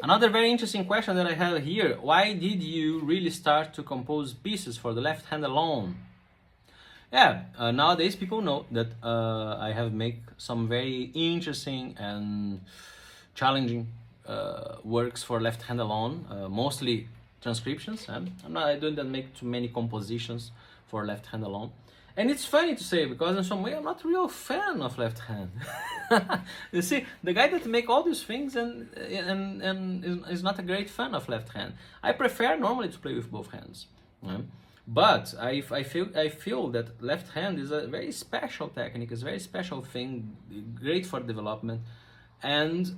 Another very interesting question that I have here: why did you really start to compose pieces for the left hand alone? Yeah, nowadays people know that I have made some very interesting and challenging works for left hand alone, mostly transcriptions. I don't make too many compositions for left hand alone. And it's funny to say because in some way I'm not a real fan of left hand. You see, the guy that make all these things and is not a great fan of left hand. I prefer normally to play with both hands. Yeah? But I feel that left hand is a very special technique, it's a very special thing, great for development. And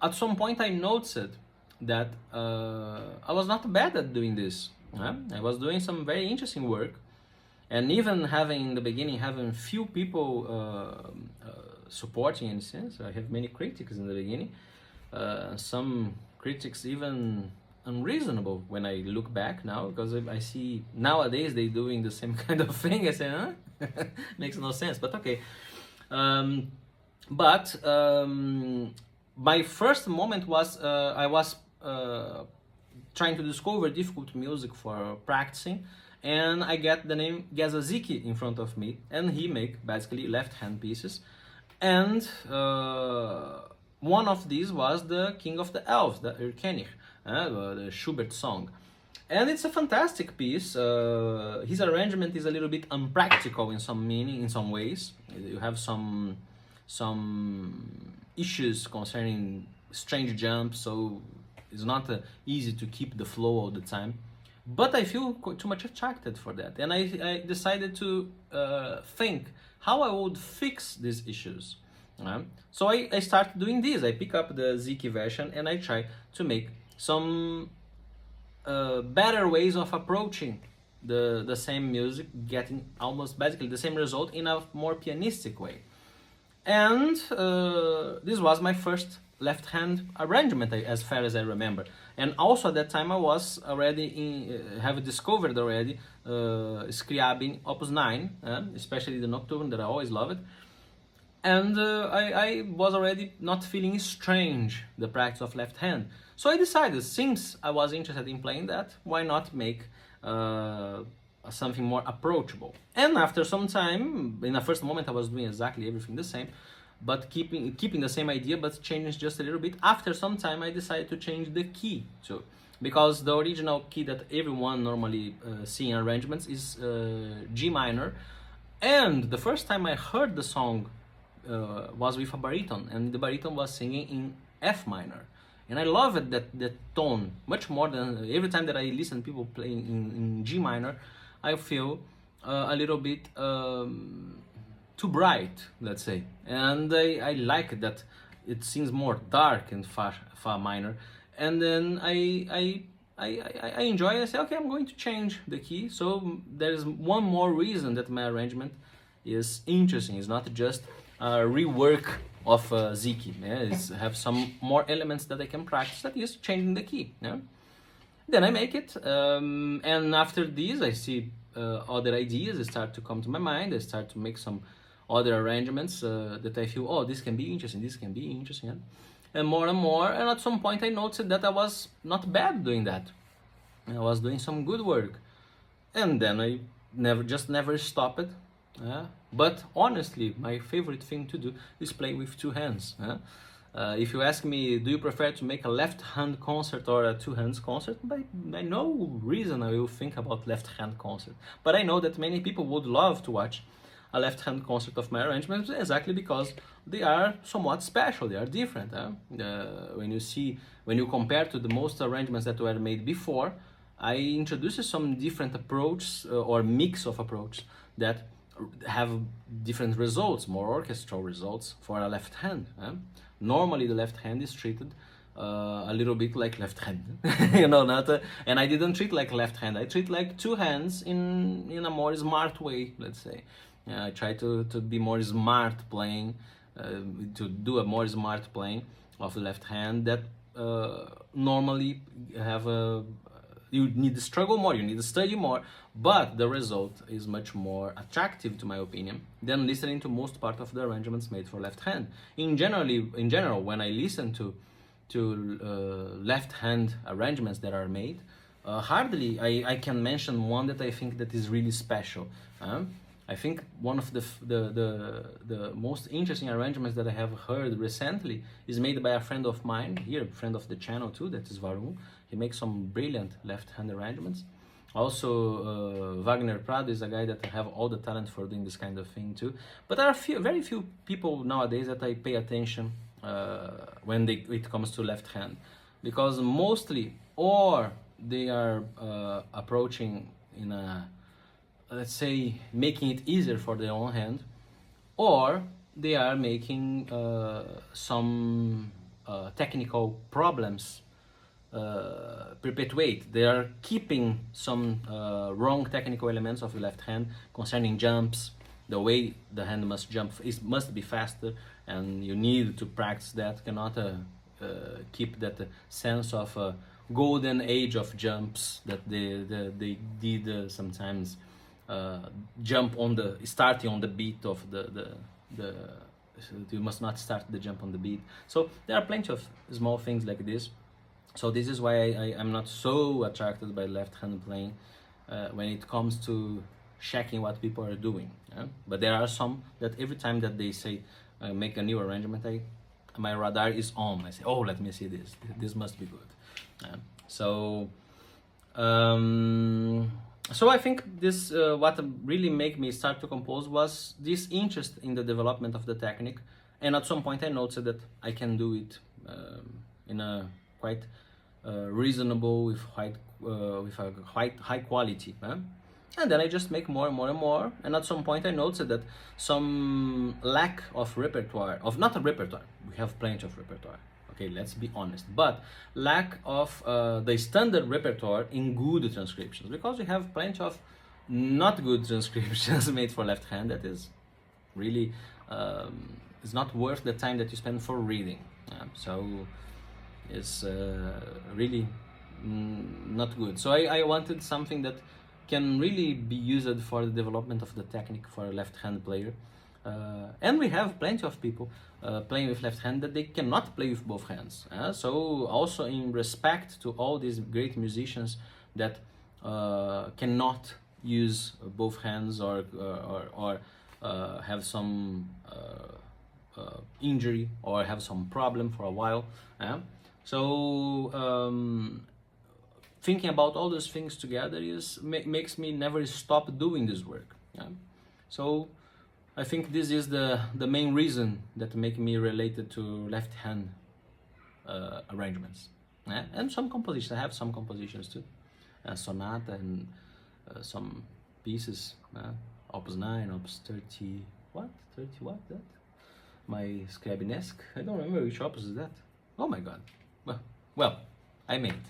at some point I noticed that I was not bad at doing this. I was doing some very interesting work, and even having in the beginning having few people supporting in a sense. I have many critics in the beginning, some critics even unreasonable when I look back now, because I see nowadays they doing the same kind of thing. I say, huh? Makes no sense, but okay. But my first moment was I was trying to discover difficult music for practicing, and I get the name Gazaziki in front of me, and he make basically left-hand pieces, and one of these was the King of the Elves, the Erkenich, the Schubert song. And it's a fantastic piece. His arrangement is a little bit unpractical in some ways. You have some issues concerning strange jumps, so it's not easy to keep the flow all the time. But I feel too much attracted for that, and I decided to think how I would fix these issues. So I started doing this. I pick up the Ziki version and I try to make some better ways of approaching the same music, getting almost basically the same result in a more pianistic way. And this was my first left hand arrangement, as far as I remember. And also at that time I was already have discovered already Scriabin Opus 9, especially the Nocturne that I always loved. And I was already not feeling strange the practice of left hand. So I decided, since I was interested in playing that, why not make something more approachable? And after some time, in the first moment I was doing exactly everything the same, but keeping the same idea, but changing just a little bit. After some time I decided to change the key too, because the original key that everyone normally see in arrangements is G minor. And the first time I heard the song was with a baritone, and the baritone was singing in F minor. And I loved that tone much more than every time that I listen to people playing in G minor. I feel a little bit too bright, let's say, and I like that it seems more dark in fa minor. And then I enjoy it. I say, okay, I'm going to change the key. So there's one more reason that my arrangement is interesting. It's not just a rework of Ziki. Yeah? It's have some more elements that I can practice, that is changing the key. Yeah? Then I make it, and after this I see other ideas start to come to my mind. I start to make some other arrangements that I feel, oh, this can be interesting, this can be interesting. Yeah? And more, and at some point I noticed that I was not bad doing that. I was doing some good work, and then I never stopped it. But honestly, my favorite thing to do is play with two hands. If you ask me, do you prefer to make a left-hand concert or a two-hands concert? By no reason I will think about left-hand concert. But I know that many people would love to watch a left-hand concert of my arrangements, exactly because they are somewhat special. They are different. When you compare to the most arrangements that were made before, I introduced some different approaches or mix of approaches that have different results, more orchestral results for a left hand. Normally the left hand is treated a little bit like left hand, and I didn't treat like left hand. I treat like two hands in a more smart way, let's say. I try to be more smart playing, to do a more smart playing of the left hand that normally have you need to struggle more, you need to study more, but the result is much more attractive, to my opinion, than listening to most part of the arrangements made for left hand. In general, when I listen to left hand arrangements that are made, hardly I can mention one that I think that is really special. I think one of the most interesting arrangements that I have heard recently is made by a friend of mine here, a friend of the channel too, that is Varun. He makes some brilliant left hand arrangements. Also, Wagner Prado is a guy that have all the talent for doing this kind of thing too. But there are very few people nowadays that I pay attention when it comes to left hand, because mostly or they are approaching in a, let's say, making it easier for their own hand, or they are making some technical problems perpetuate. They are keeping some wrong technical elements of the left hand concerning jumps. The way the hand must jump must be faster, and you need to practice that. Cannot keep that sense of golden age of jumps that they did sometimes. Jump on the starting on the beat of the you must not start the jump on the beat. So there are plenty of small things like this. So this is why I'm not so attracted by left hand playing when it comes to checking what people are doing. But there are some that every time that they say make a new arrangement, my radar is on. I say, oh, let me see this. This must be good. So I think this what really made me start to compose was this interest in the development of the technique, and at some point I noticed that I can do it in a quite reasonable with a high quality. And then I just make more and more and more, and at some point I noticed that some lack of repertoire, not a repertoire, we have plenty of repertoire, okay, let's be honest, but lack of the standard repertoire in good transcriptions, because we have plenty of not good transcriptions made for left hand that is really is not worth the time that you spend for reading. So it's really not good. So I wanted something that can really be used for the development of the technique for a left hand player. And we have plenty of people playing with left hand that they cannot play with both hands. So also in respect to all these great musicians that cannot use both hands or have some injury or have some problem for a while. So thinking about all those things together makes me never stop doing this work. So I think this is the main reason that make me related to left hand arrangements. And some compositions, I have some compositions too, sonata and some pieces, opus 9, opus 30, what that? My Scriabinesque, I don't remember which opus is that. Oh my god. Well, I made it.